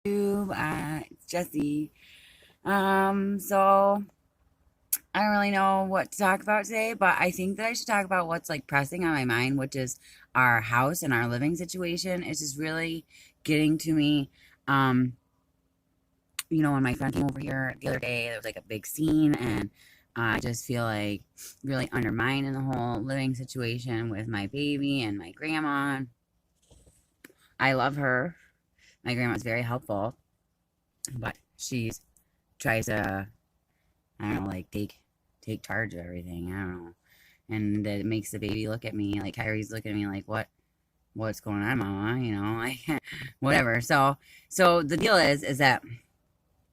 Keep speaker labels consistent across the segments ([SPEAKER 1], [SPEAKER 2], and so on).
[SPEAKER 1] It's Jessi. So I don't really know what to talk about today, but I think that I should talk about what's like pressing on my mind, which is our house and our living situation. It's just really getting to me. Um, when my friend came over here the other day, there was like a big scene, and I just feel like really undermined in the whole living situation with my baby and my grandma. I love her. My grandma's very helpful, but she's tries to, I don't know, like take charge of everything. I don't know. And it makes the baby look at me like Kyrie's looking at me like what's going on, mama? Like whatever. So the deal is that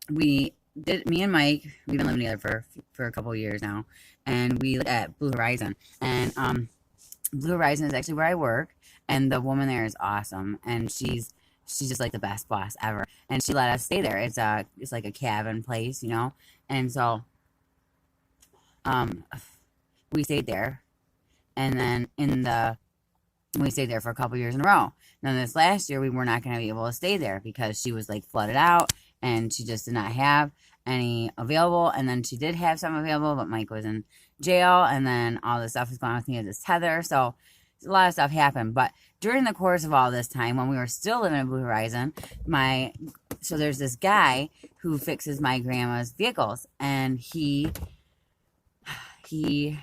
[SPEAKER 1] me and Mike, we've been living together for a couple of years now, and we live at Blue Horizon. And Blue Horizon is actually where I work, and the woman there is awesome, and she's just like the best boss ever. And she let us stay there. It's like a cabin place. And so we stayed there, and then we stayed there for a couple years in a row. Now this last year we were not going to be able to stay there because she was like flooded out, and she just did not have any available. And then she did have some available, but Mike was in jail, and then all this stuff was going on with me with this tether. So a lot of stuff happened. But during the course of all this time, when we were still living in Blue Horizon, so there's this guy who fixes my grandma's vehicles, and he's a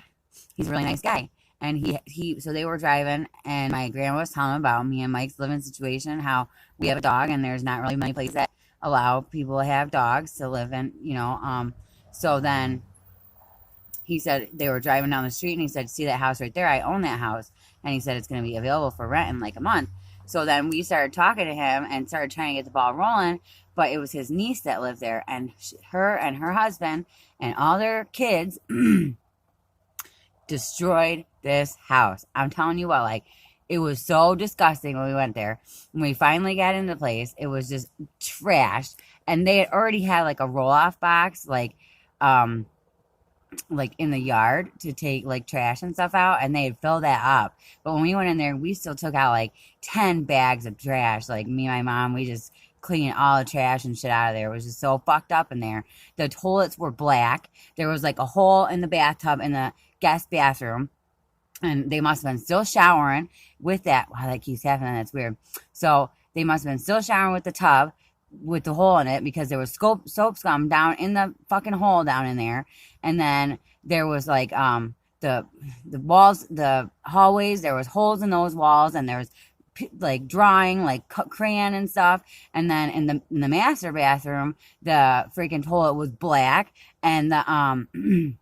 [SPEAKER 1] really nice guy. And so they were driving, and my grandma was telling him about me and Mike's living situation, how we have a dog, and there's not really many places that allow people to have dogs to live in. So then he said they were driving down the street, and he said, see that house right there? I own that house. And he said it's going to be available for rent in like a month. So then we started talking to him and started trying to get the ball rolling, but it was his niece that lived there, and her and her husband and all their kids destroyed this house. I'm telling you what, like, it was so disgusting when we went there. When we finally got into the place, it was just trashed. And they had already had like a roll-off box, like in the yard to take like trash and stuff out, and they had filled that up. But when we went in there, we still took out like 10 bags of trash. Like me and my mom, we just cleaned all the trash and shit out of there. It was just so fucked up in there. The toilets were black. There was like a hole in the bathtub in the guest bathroom, and they must have been still showering with that. Wow, that keeps happening. That's weird. So they must have been still showering with the tub with the hole in it, because there was soap scum down in the fucking hole down in there. And then there was like the walls, the hallways, there was holes in those walls, and there was like drawing, like crayon and stuff. And then in the master bathroom, the freaking toilet was black, and the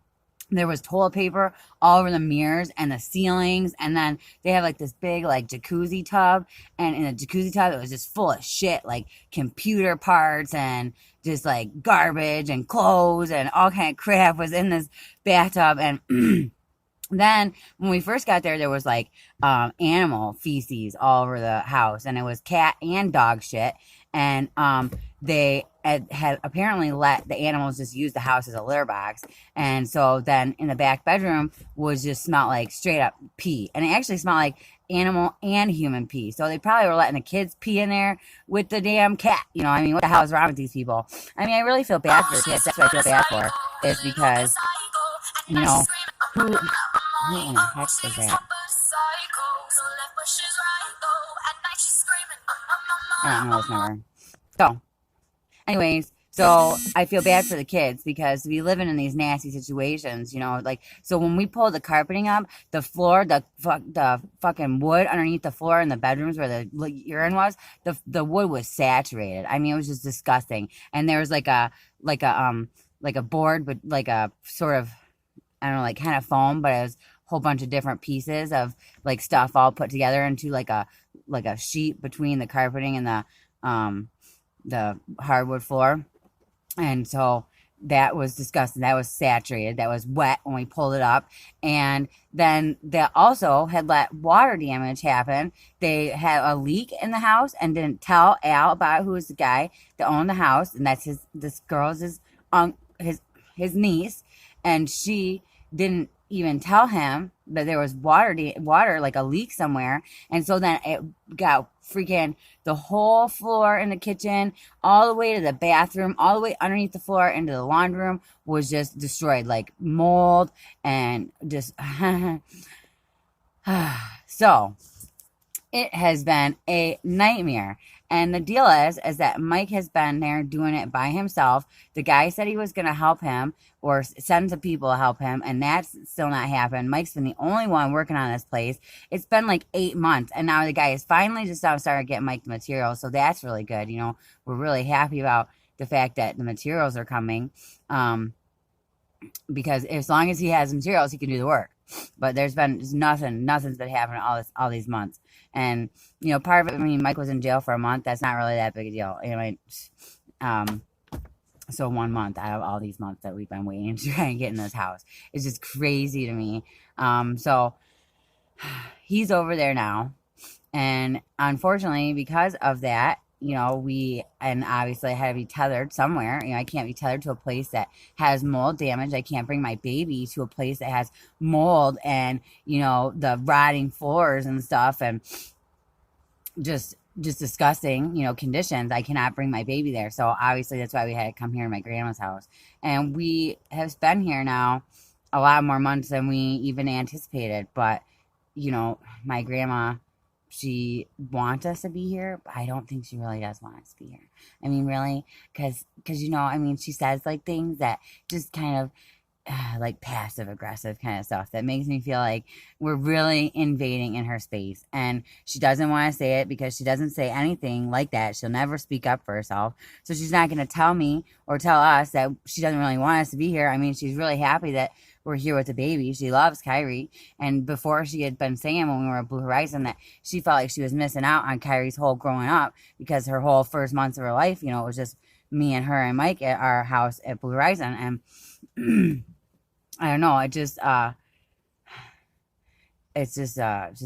[SPEAKER 1] there was toilet paper all over the mirrors and the ceilings. And then they have like this big like jacuzzi tub, and in the jacuzzi tub it was just full of shit, like computer parts and just like garbage and clothes and all kind of crap was in this bathtub. And then when we first got there was like animal feces all over the house, and it was cat and dog shit. And they had apparently let the animals just use the house as a litter box. And so then in the back bedroom was just smelled like straight up pee, and it actually smelled like animal and human pee. So they probably were letting the kids pee in there with the damn cat. I mean, what the hell is wrong with these people? I mean, I really feel bad for the kids. That's what I feel bad for, is because who in the heck is that? I don't know this number. So, anyways, I feel bad for the kids because we living in these nasty situations, like, so when we pulled the carpeting up, the floor, the fucking wood underneath the floor in the bedrooms where the urine was, the wood was saturated. I mean, it was just disgusting. And there was like a board with like a sort of, I don't know, like kind of foam, but it was a whole bunch of different pieces of like stuff all put together into like a sheet between the carpeting and the hardwood floor. And so that was disgusting. That was saturated. That was wet when we pulled it up. And then they also had let water damage happen. They had a leak in the house and didn't tell Al about, who was the guy that owned the house, and that's this girl's his niece, and she didn't even tell him that there was water, like a leak somewhere. And so then it got freaking the whole floor in the kitchen, all the way to the bathroom, all the way underneath the floor into the laundry room was just destroyed, like mold and just. So it has been a nightmare. And the deal is that Mike has been there doing it by himself. The guy said he was going to help him or send some people to help him, and that's still not happened. Mike's been the only one working on this place. It's been like 8 months, and now the guy is finally just now starting to get Mike the material, so that's really good. We're really happy about the fact that the materials are coming, because as long as he has materials, he can do the work. But there's been nothing's been happening all these months. And part of it, I mean, Mike was in jail for a month. That's not really that big a deal. So 1 month out of all these months that we've been waiting to try and get in this house, it's just crazy to me. So he's over there now, and unfortunately, because of that, and obviously I had to be tethered somewhere. I can't be tethered to a place that has mold damage. I can't bring my baby to a place that has mold and, the rotting floors and stuff and just disgusting, conditions. I cannot bring my baby there. So obviously that's why we had to come here to my grandma's house. And we have been here now a lot more months than we even anticipated. But, my grandma, she wants us to be here, but I don't think she really does want us to be here. I mean, really, because she says like things that just kind of like passive aggressive kind of stuff that makes me feel like we're really invading in her space. And she doesn't want to say it because she doesn't say anything like that. She'll never speak up for herself. So she's not going to tell me or tell us that she doesn't really want us to be here. I mean, she's really happy that we're here with the baby. She loves Kyrie. And before, she had been saying when we were at Blue Horizon that she felt like she was missing out on Kyrie's whole growing up, because her whole first months of her life, it was just me and her and Mike at our house at Blue Horizon. And I don't know. It's just a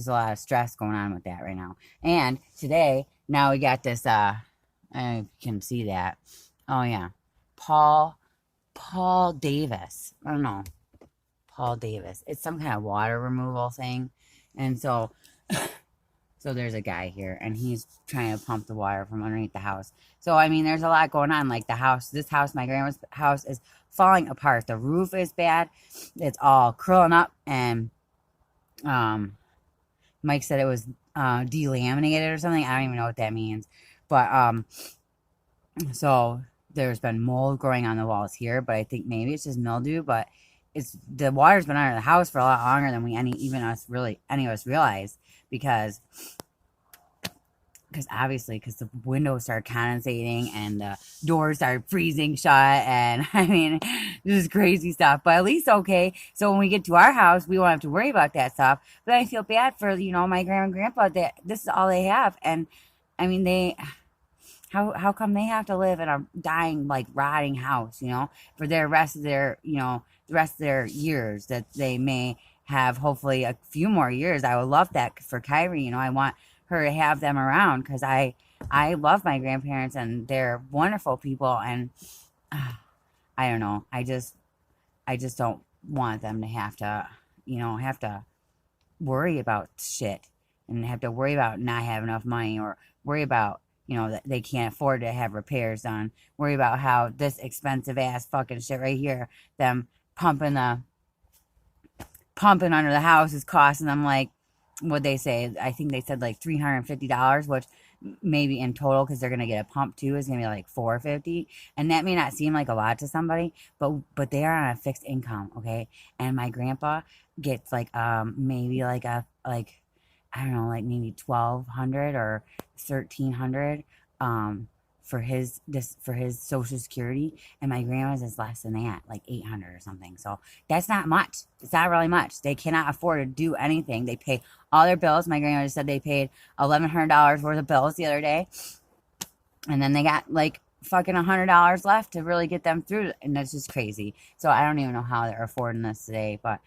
[SPEAKER 1] lot of stress going on with that right now. And today, now we got this, I can see that. Oh yeah. Paul Davis. I don't know. Paul Davis. It's some kind of water removal thing. And so there's a guy here, and he's trying to pump the water from underneath the house. So, I mean, there's a lot going on. Like this house, my grandma's house, is falling apart. The roof is bad. It's all curling up, and Mike said it was delaminated or something. I don't even know what that means. But so there's been mold growing on the walls here, but I think maybe it's just mildew. But the water's been under the house for a lot longer than any of us realize, because obviously, because the windows started condensating and the doors started freezing shut, and I mean, this is crazy stuff. But at least, okay, so when we get to our house, we won't have to worry about that stuff. But I feel bad for my grandma and grandpa that this is all they have. And I mean, how come they have to live in a dying, like, rotting house, for the rest of their years that they may have, hopefully a few more years. I would love that for Kyrie. I want her to have them around, because I love my grandparents and they're wonderful people. And I don't know. I just don't want them to have to worry about shit, and have to worry about not having enough money, or worry about, that they can't afford to have repairs done. Worry about how this expensive ass fucking shit right here, them pumping under the house, is costing them, like, what they say, I think they said like $350, which maybe in total, because they're gonna get a pump too, is gonna be like $450. And that may not seem like a lot to somebody, but they are on a fixed income, okay? And my grandpa gets like maybe like I don't know, like maybe $1,200 or $1,300 for his Social Security, and my grandma's is less than that, like $800 or something. So that's not much. It's not really much. They cannot afford to do anything. They pay all their bills. My grandma just said they paid $1,100 worth of bills the other day, and then they got like fucking $100 left to really get them through, and that's just crazy. So I don't even know how they're affording this today, but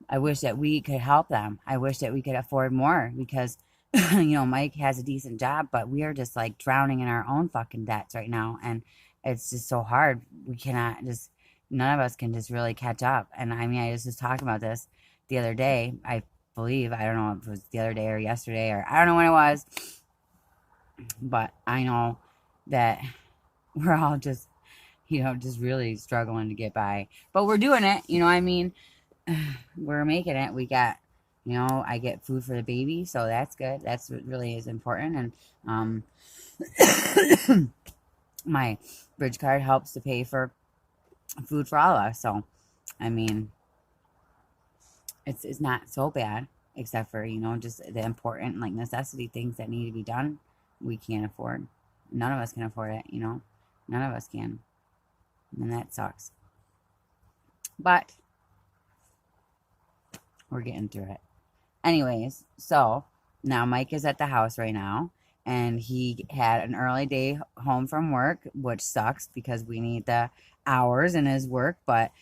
[SPEAKER 1] I wish that we could help them. I wish that we could afford more, because Mike has a decent job, but we are just like drowning in our own fucking debts right now. And it's just so hard. We cannot just none of us can just really catch up. And I mean, I just was talking about this the other day. I believe, I don't know if it was the other day or yesterday, or I don't know when it was, but I know that we're all just, just really struggling to get by. But we're doing it, I mean, we're making it. We got, I get food for the baby, so that's good. That's what really is important. And my bridge card helps to pay for food for all of us. So, I mean, it's not so bad, except for, just the important, like, necessity things that need to be done, we can't afford. None of us can afford it, None of us can. And that sucks. But we're getting through it. Anyways, so now Mike is at the house right now, and he had an early day home from work, which sucks because we need the hours in his work, but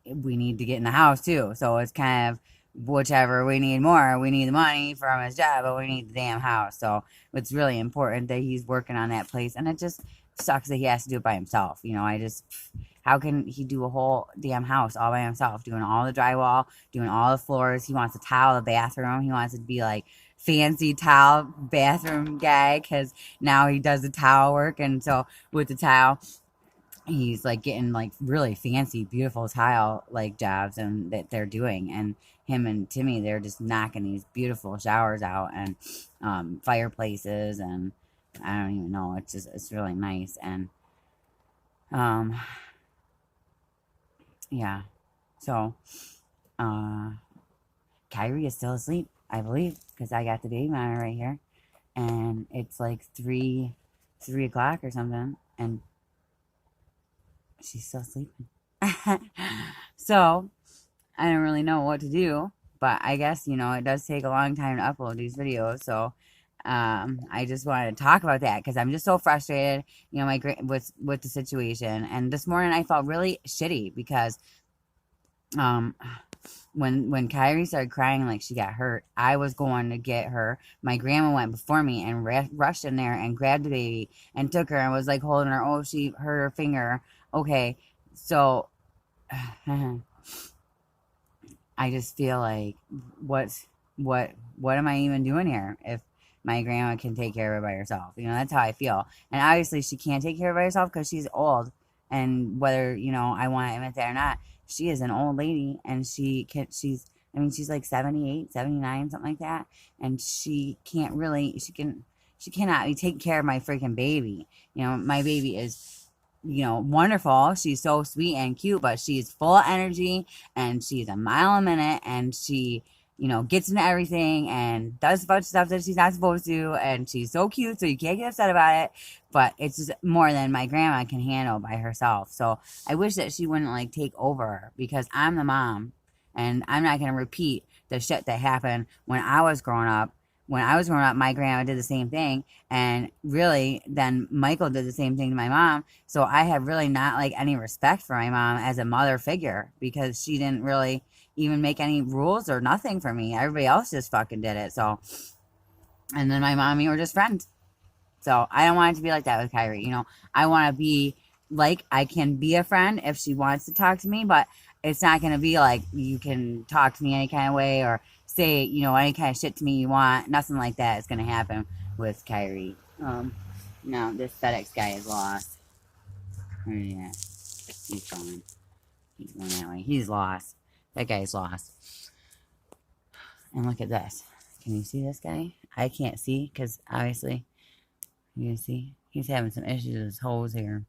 [SPEAKER 1] we need to get in the house too. So it's kind of whichever we need more. We need the money from his job, but we need the damn house. So it's really important that he's working on that place, and it just sucks that he has to do it by himself. How can he do a whole damn house all by himself, doing all the drywall, doing all the floors? He wants to tile the bathroom. He wants it to be like fancy tile bathroom guy, because now he does the tile work, and so with the tile, he's like getting like really fancy, beautiful tile like jobs and that they're doing. And him and Timmy, they're just knocking these beautiful showers out and fireplaces, and I don't even know. It's really nice. And yeah. So Kyrie is still asleep, I believe, because I got the baby monitor right here, and it's like 3 o'clock or something, and she's still sleeping. So I don't really know what to do, but I guess, it does take a long time to upload these videos. So I just wanted to talk about that because I'm just so frustrated, with the situation. And this morning I felt really shitty because when Kyrie started crying like she got hurt, I was going to get her. My grandma went before me and rushed in there and grabbed the baby and took her and was like holding her. Oh, she hurt her finger. Okay, so I just feel like what am I even doing here if my grandma can take care of it by herself? That's how I feel. And obviously she can't take care of it by herself because she's old, and whether I want to admit that or not, she is an old lady, and she's like 78, 79, something like that, and she cannot be taking care of my freaking baby. My baby is wonderful. She's so sweet and cute, but she's full of energy, and she's a mile a minute, and she, gets into everything and does a bunch of stuff that she's not supposed to, and she's so cute, so you can't get upset about it, but it's just more than my grandma can handle by herself. So I wish that she wouldn't, like, take over, because I'm the mom, and I'm not going to repeat the shit that happened when I was growing up. When I was growing up, my grandma did the same thing, and really, then Michael did the same thing to my mom. So I have really not, like, any respect for my mom as a mother figure, because she didn't really even make any rules or nothing for me. Everybody else just fucking did it. So, and then my mom and me were just friends. So I don't want it to be like that with Kyrie. I want to be like, I can be a friend if she wants to talk to me, but it's not going to be like you can talk to me any kind of way or say, any kind of shit to me you want. Nothing like that is going to happen with Kyrie. No, this FedEx guy is lost. Where is he at? He's gone. He's going that way. He's lost. That guy's lost. And look at this. Can you see this guy? I can't see because obviously, you can see he's having some issues with his hose here.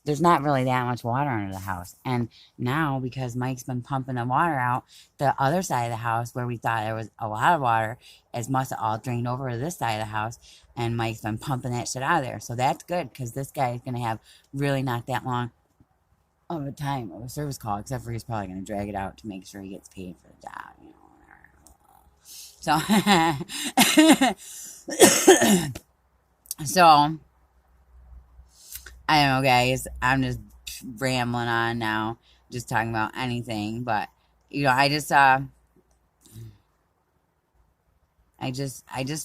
[SPEAKER 1] There's not really that much water under the house. And now, because Mike's been pumping the water out, the other side of the house where we thought there was a lot of water must have all drained over to this side of the house. And Mike's been pumping that shit out of there. So that's good, because this guy is going to have really not that long of a time of a service call, except for he's probably going to drag it out to make sure he gets paid for the job. So, so I don't know, guys. I'm just rambling on now, just talking about anything. But I just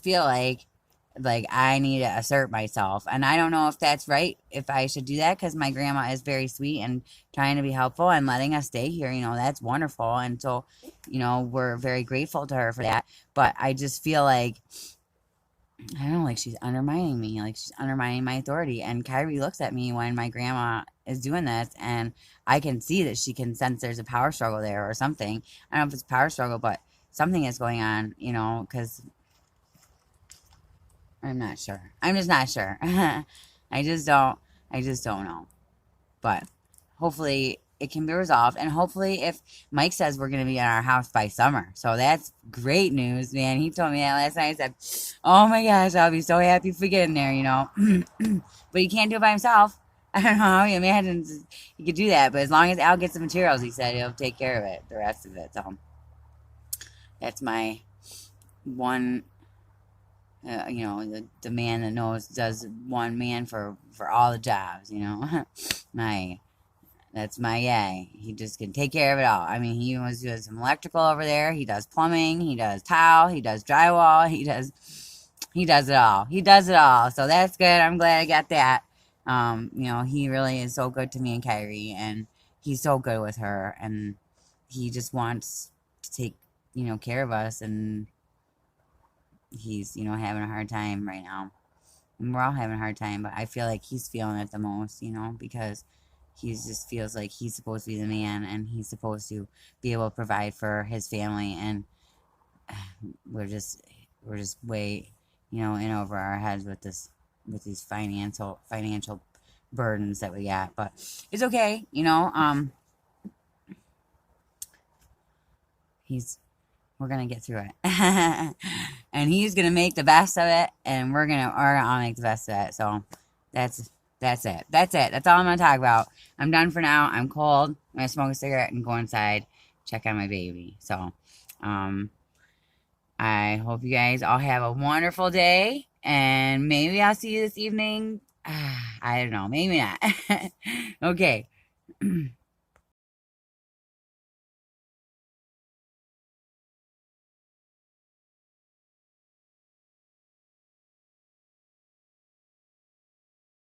[SPEAKER 1] feel like like I need to assert myself. And I don't know if that's right, if I should do that, because my grandma is very sweet and trying to be helpful and letting us stay here. That's wonderful. And so, we're very grateful to her for that. But I just feel like, I don't know, like she's undermining me, like she's undermining my authority. And Kyrie looks at me when my grandma is doing this, and I can see that she can sense there's a power struggle there or something. I don't know if it's power struggle, but something is going on, because I'm not sure. I'm just not sure. I just don't know. But hopefully it can be resolved. And hopefully, if Mike says we're going to be in our house by summer. So that's great news, man. He told me that last night. He said, oh my gosh, I'll be so happy if we get in there. But he can't do it by himself. I don't know how he imagines he could do that. But as long as Al gets the materials, he said he'll take care of it, the rest of it. So that's my one, the man that knows, does one man for all the jobs, that's my yay. He just can take care of it all. I mean, he was doing some electrical over there. He does plumbing. He does tile. He does drywall. He does it all. He does it all. So that's good. I'm glad I got that. He really is so good to me and Kyrie, and he's so good with her, and he just wants to take, care of us, and he's, having a hard time right now. And we're all having a hard time, but I feel like he's feeling it the most, because he just feels like he's supposed to be the man, and he's supposed to be able to provide for his family, and we're just way, in over our heads with these financial burdens that we got. But it's okay, we're gonna get through it. And he's gonna make the best of it, and we're gonna all make the best of it. So that's it. That's all I'm gonna talk about. I'm done for now. I'm cold. I'm gonna smoke a cigarette and go inside, check on my baby. So I hope you guys all have a wonderful day, and maybe I'll see you this evening. I don't know, maybe not. Okay.